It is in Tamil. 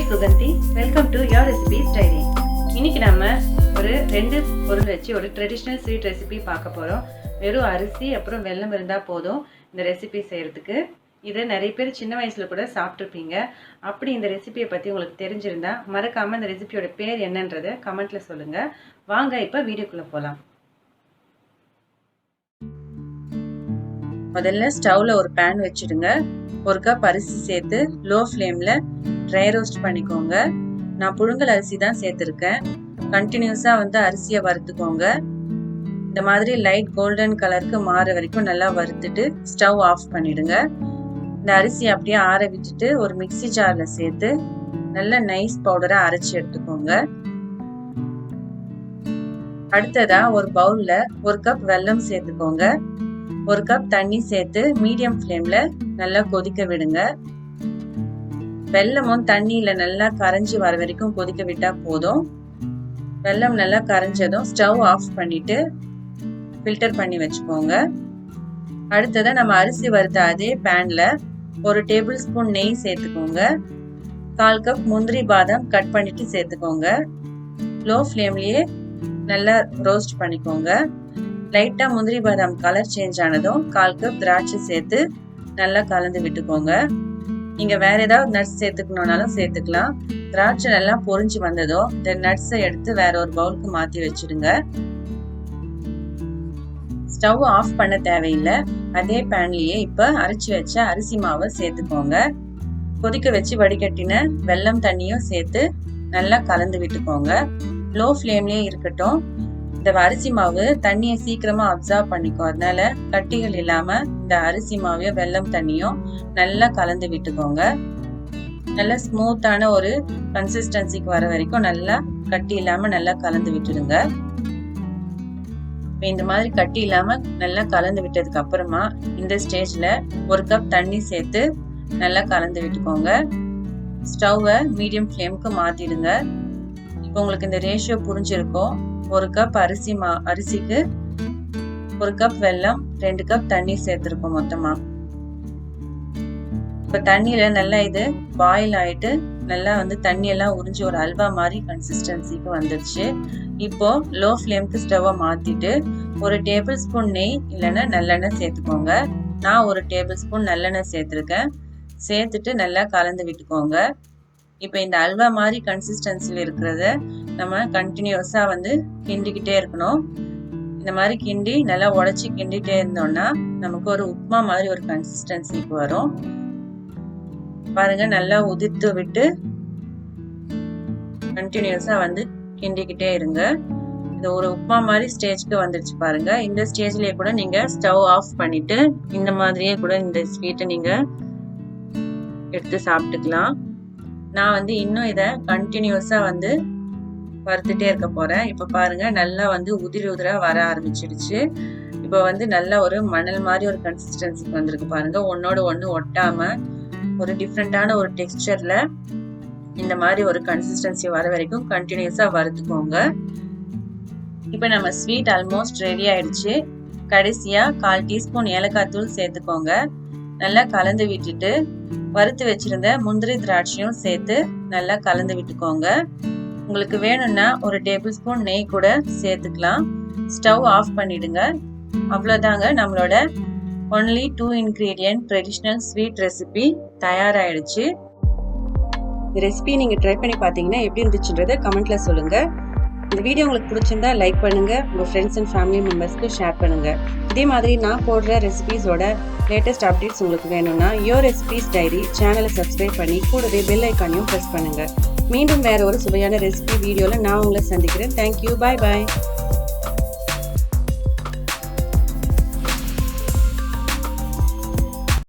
Suganthi, welcome to your recipes diary. இன்னைக்கு நம்ம ஒரு 2 பொருள் வச்சு ஒரு ட்ரெடிஷ்னல் ஸ்வீட் ரெசிபி பார்க்க போகிறோம். வெறும் அரிசி அப்புறம் வெல்லம் இருந்தால் போதும் இந்த ரெசிபி செய்கிறதுக்கு. இதை நிறைய பேர் சின்ன வயசில் கூட சாப்பிட்ருப்பீங்க. அப்படி இந்த ரெசிபியை பற்றி உங்களுக்கு தெரிஞ்சிருந்தா மறக்காமல் இந்த ரெசிபியோட பேர் என்னன்றதை கமெண்ட்டில் சொல்லுங்கள். வாங்க இப்போ வீடியோக்குள்ளே போகலாம். முதல்ல ஸ்டவ்வில் ஒரு பேன் வச்சுடுங்க. 1 கப் அரிசி சேர்த்து லோ ஃப்ளேமில் ட்ரை ரோஸ்ட் பண்ணிக்கோங்க. நான் புழுங்கல் அரிசி தான் சேர்த்துருக்கேன். கண்டினியூஸாக அரிசியை வறுத்துக்கோங்க. இந்த மாதிரி லைட் கோல்டன் கலருக்கு மாற வரைக்கும் நல்லா வறுத்துட்டு ஸ்டவ் ஆஃப் பண்ணிடுங்க. இந்த அரிசியை அப்படியே ஆற விட்டுட்டு ஒரு மிக்சி ஜாரில் சேர்த்து நல்ல நைஸ் பவுடராக அரைச்சி எடுத்துக்கோங்க. அடுத்ததா ஒரு பவுலில் 1 கப் வெல்லம் சேர்த்துக்கோங்க. 1 கப் தண்ணி சேர்த்து மீடியம் ஃப்ளேம்ல நல்லா கொதிக்க விடுங்க. வெல்லமும் தண்ணியில நல்லா கரைஞ்சி வர வரைக்கும் கொதிக்க விட்டா போதும். வெல்லம் நல்லா கரைஞ்சதும் ஸ்டவ் ஆஃப் பண்ணிட்டு ஃபில்டர் பண்ணி வச்சுக்கோங்க. அடுத்ததா நம்ம அரிசி வறுத்த அதே பேன்ல 1 டேபிள் ஸ்பூன் நெய் சேர்த்துக்கோங்க. 1/4 கப் முந்திரி பாதாம் கட் பண்ணிட்டு சேர்த்துக்கோங்க. லோ ஃப்ளேம்லயே நல்லா ரோஸ்ட் பண்ணிக்கோங்க. லைட்டா முந்திரி பாதாம் கலர் சேஞ்ச் ஆனதும் 1/4 கப் திராட்சை சேர்த்து நல்லா கலந்து விட்டுக்கோங்க. நீங்க வேற ஏதாவது நட்ஸ் சேர்த்துக்கணும்னாலும் சேர்த்துக்கலாம். திராட்சை நல்லா பொரிஞ்சு வந்ததும் இந்த நட்ஸை எடுத்து வேற ஒரு பவுலுக்கு மாத்தி வச்சிடுங்க. ஸ்டவ் ஆஃப் பண்ண தேவையில்லை. அதே பேன்லயே இப்ப அரைச்சி வச்ச அரிசி மாவை சேர்த்துக்கோங்க. கொதிக்க வச்சு வடிகட்டின வெல்லம் தண்ணியும் சேர்த்து நல்லா கலந்து விட்டுக்கோங்க. லோ ஃப்ளேம்லயே இருக்கட்டும். இந்த அரிசி மாவு தண்ணியை சீக்கிரமா அப்சர்வ் பண்ணிக்கும். அதனால கட்டிகள் இல்லாம இந்த அரிசி மாவையும் வெல்லம் தண்ணியும் நல்லா கலந்து விட்டுக்கோங்க. நல்லா ஸ்மூத்தான ஒரு கன்சிஸ்டன்சிக்கு வர வரைக்கும் நல்லா கட்டி இல்லாம நல்லா கலந்து விட்டுடுங்க. இந்த மாதிரி கட்டி இல்லாம நல்லா கலந்து விட்டதுக்கு அப்புறமா இந்த ஸ்டேஜ்ல 1 கப் தண்ணி சேர்த்து நல்லா கலந்து விட்டுக்கோங்க. ஸ்டவ்வை மீடியம் ஃப்ளேமுக்கு மாத்திடுங்க. இப்போ உங்களுக்கு இந்த ரேஷியோ புரிஞ்சிருக்கும். 1 கப் அரிசிக்கு 1 கப் வெல்லம், 2 கப் தண்ணி சேர்த்திருக்கோம் மொத்தமா. இப்ப தண்ணியில நல்லா இது பாயில் ஆயிட்டு நல்லா தண்ணி எல்லாம் உறிஞ்சி ஒரு அல்வா மாதிரி கன்சிஸ்டன்சிக்கு வந்துருச்சு. இப்போ லோ ஃப்ளேமுக்கு ஸ்டவ்வை மாத்திட்டு 1 டேபிள் ஸ்பூன் நெய் இல்லைன்னா நல்லெண்ணெய் சேர்த்துக்கோங்க. நான் 1 டேபிள் ஸ்பூன் நல்லெண்ணெய் சேர்த்திருக்கேன். சேர்த்துட்டு நல்லா கலந்து விட்டுக்கோங்க. இப்போ இந்த அல்வா மாதிரி கன்சிஸ்டன்சியில் இருக்கிறத நம்ம கண்டினியூஸா கிண்டிக்கிட்டே இருக்கணும். இந்த மாதிரி கிண்டி நல்லா உடைச்சி கிண்டிட்டே இருந்தோம்னா நமக்கு ஒரு உப்புமா மாதிரி ஒரு கன்சிஸ்டன்சிக்கு வரும். பாருங்க, நல்லா உதிர்த்து விட்டு கண்டினியூஸா கிண்டிக்கிட்டே இருங்க. இது ஒரு உப்புமா மாதிரி ஸ்டேஜ்க்கு வந்துடுச்சு பாருங்க. இந்த ஸ்டேஜ்லயே கூட நீங்க ஸ்டவ் ஆஃப் பண்ணிட்டு இந்த மாதிரியே கூட இந்த ஸ்வீட்டை நீங்க எடுத்து சாப்பிட்டுக்கலாம். நான் இன்னும் இதை கண்டினியூஸா வறுத்துட்டே இருக்க போறேன். இப்ப பாருங்க, நல்லா உதிரா வர ஆரம்பிச்சிடுச்சு. இப்ப நல்லா ஒரு மணல் மாதிரி ஒரு கன்சிஸ்டன்சிக்கு வந்திருக்கு பாருங்க. ஒன்னோட ஒண்ணு ஒட்டாம ஒரு டிஃப்ரெண்டான ஒரு டெக்ஸ்டர்ல இந்த மாதிரி ஒரு கன்சிஸ்டன்சி வர வரைக்கும் கண்டினியூஸா வறுத்துக்கோங்க. இப்ப நம்ம ஸ்வீட் ஆல்மோஸ்ட் ரெடி ஆயிடுச்சு. கடைசியா 1/4 டீஸ்பூன் ஏலக்காய் தூள் சேர்த்துக்கோங்க. நல்லா கலந்து விட்டுட்டு வறுத்து வச்சிருந்த முந்திரி திராட்சையும் சேர்த்து நல்லா கலந்து விட்டுக்கோங்க. உங்களுக்கு வேணும்னா 1 டேபிள் ஸ்பூன் நெய் கூட சேர்த்துக்கலாம். ஸ்டவ் ஆஃப் பண்ணிடுங்க. அவ்வளோதாங்க, நம்மளோட only 2 ingredient traditional sweet recipe தயாராகிடுச்சு. இந்த ரெசிபி நீங்கள் ட்ரை பண்ணி பார்த்தீங்கன்னா எப்படி இருந்துச்சுன்றதை கமெண்ட்ல சொல்லுங்க. இந்த வீடியோ உங்களுக்கு பிடிச்சிருந்தா லைக் பண்ணுங்க. உங்க ஃப்ரெண்ட்ஸ் அண்ட் ஃபேமிலி மெம்பர்ஸ்க்கு ஷேர் பண்ணுங்க. இதே மாதிரி நான் போடுற ரெசிபிஸோட லேட்டஸ்ட் அப்டேட்ஸ் உங்களுக்கு வேணும்னா யோர் ரெசிபிஸ் டைரி சேனலை சப்ஸ்கிரைப் பண்ணி கூடவே பெல் ஐக்கானையும் ப்ரெஸ் பண்ணுங்க. மீண்டும் வேற ஒரு சுவையான ரெசிபி வீடியோவில் நான் உங்களை சந்திக்கிறேன். தேங்க்யூ, பாய் பாய்.